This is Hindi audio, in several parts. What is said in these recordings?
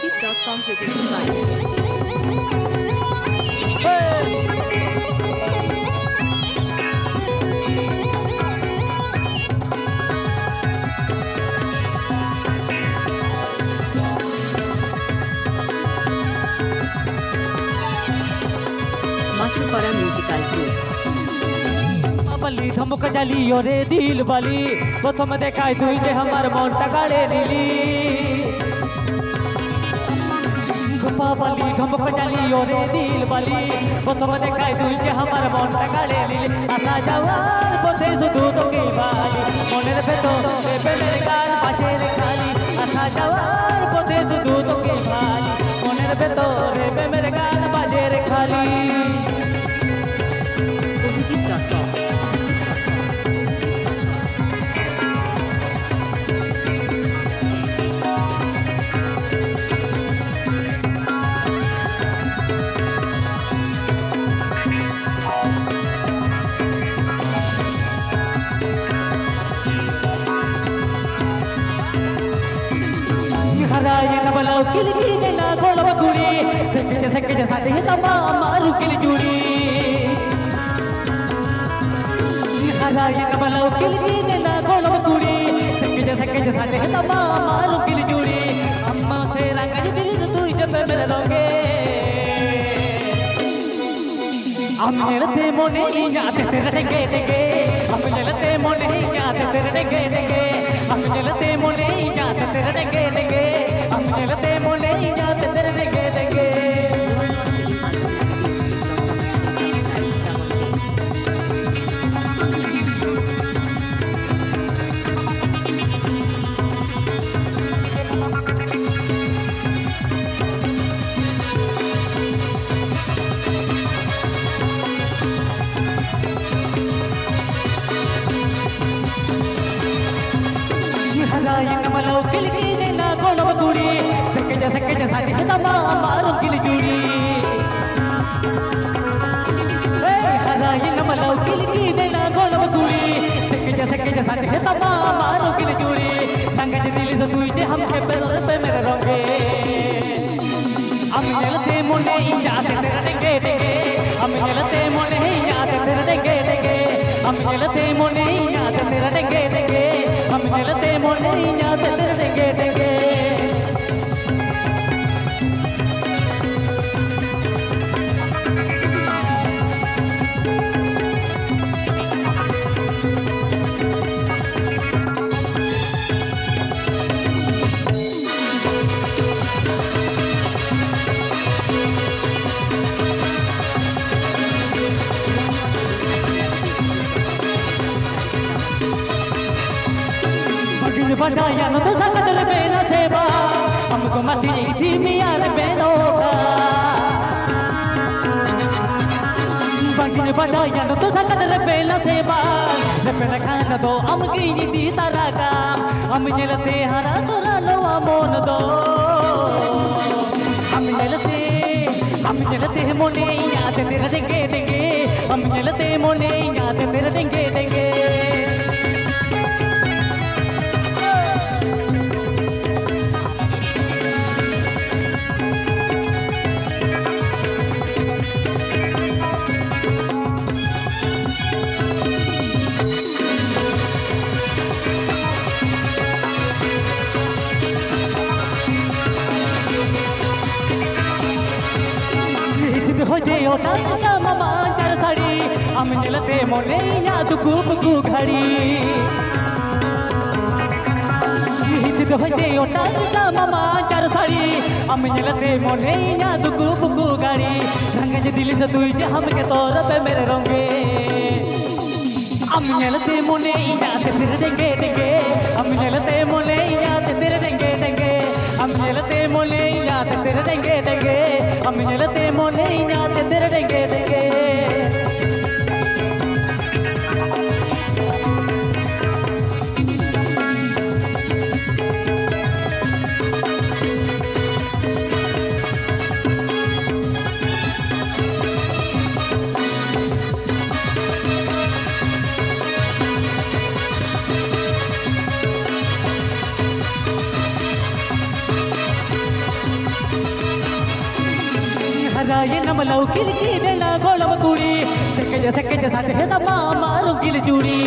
Music.com presented by Machupara Musical Group. बल्ली ठमक डाली ओरे दिल बाली प्रथम देखाय तुई जे हमार मनटा गाड़े नीली गोपा बल्ली ठमक डाली ओरे दिल बाली प्रथम देखाय तुई जे हमार मनटा गाड़े नीली आशा जाওয়ার পথে শুধু তোকে বালি মনের ভেতর প্রেমের গান পাশে খালি আশা যাওয়ার পথে শুধু তোকে বালি মনের ভেতর প্রেমের গান বাজে রে খালি Music.com. हराये न बलाओ किल की देना गोलव कुड़ी सके साथे तमा मारू किल जुड़ी हराये न बलाओ किल की देना गोलव कुड़ी सके साथे तमा मारू किल जुड़ी अम्मा से रंग दिल तू जब मेरे लोगे हम मिलते मोने याद तेरे डेगे डेगे हम मिलते मोने याद तेरे डेगे डेगे हम मिलते मोने याद तेरे डेगे डेगे हम मिलते मोने याद तेरे डेगे डेगे हराये न बलाओ किल की देना गोलव कुड़ी सके साथे तमा मारू किल जुड़ी हराये न बलाओ किल की देना गोलव कुड़ी सके साथे तमा मारू किल जुड़ी संग दिल से तू जे हमके पे मेरे रोगे हम मिलते मोने याद तेरे डेगे डेगे हम मिलते मोने याद तेरे डेगे डेगे हम मिलते मोने याद तेरे डेगे डेगे हम मिलते मोने याद तेरे डेगे डेगे बनाया न तो सकदर बेना सेवा हमको मसीह थी मियार बेनोगा बगिन बनाया न तो सकदर बेना सेवा लेपन खाना दो हम की दी तारा का हम जलते हरा तोरा नवा मोन दो हम जलते मोने याद तेरे डेगे डेगे हम जलते मोने याद तेरे डेगे डेगे हो जे ओटा मामा चर साड़ी हम मिलते मोने याद खूब कु घड़ी हिचद हो जे ओटा मामा चर साड़ी हम मिलते मोने याद खूब कु घड़ी रंग जे दिल से तू जे हम के तौर पे मेरे रोंगे हम मिलते मोने याद तेरे डेगे डेगे हम मिलते मोने याद तेरे डेगे डेगे हम मिलते मोने याद तेरे डेगे डेगे हम मिलते मोने याद तेरे डेगे डेगे हराए नमलाऊ किलकी देना गोलम कुड़ी सके साथे है तमा मारू किल चूड़ी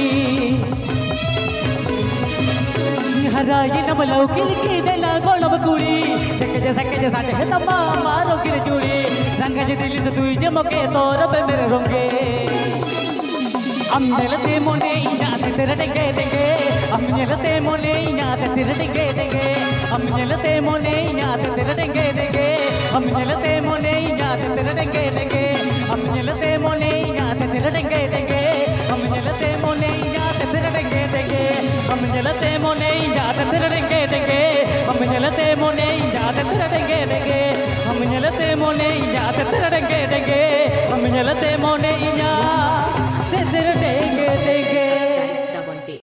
हराए नमलाऊ किलकी देना गोलम कुड़ी सके साथे है तमा मारू किल चूड़ी रंग जे दिल से तुई जे मके तोर पे मेरे रोंगे अम्मेलते मोने इनाते तेरे डेंगे डेंगे अम्मेलते मोने इनाते तेरे डेंगे डेंगे अम्मेलते मोने इनाते तेरे डेंगे डेंगे अम्मेलते मोने इनाते तेरे डेंगे डेंगे अम्मेलते मोने इनाते तेरे डेंगे डेंगे अम्मेलते मोने इनाते तेरे डेंगे डेंगे अम्मेलते मोने इनाते तेरे डेंगे डेंगे अम्मेलते मोने इनाते तेरे डेंगे डेंगे अम्मेलते मोने इनाते तेरे डेंगे डेंगे अम्मेलते मोने इनाते तेरे डेंगे डेंगे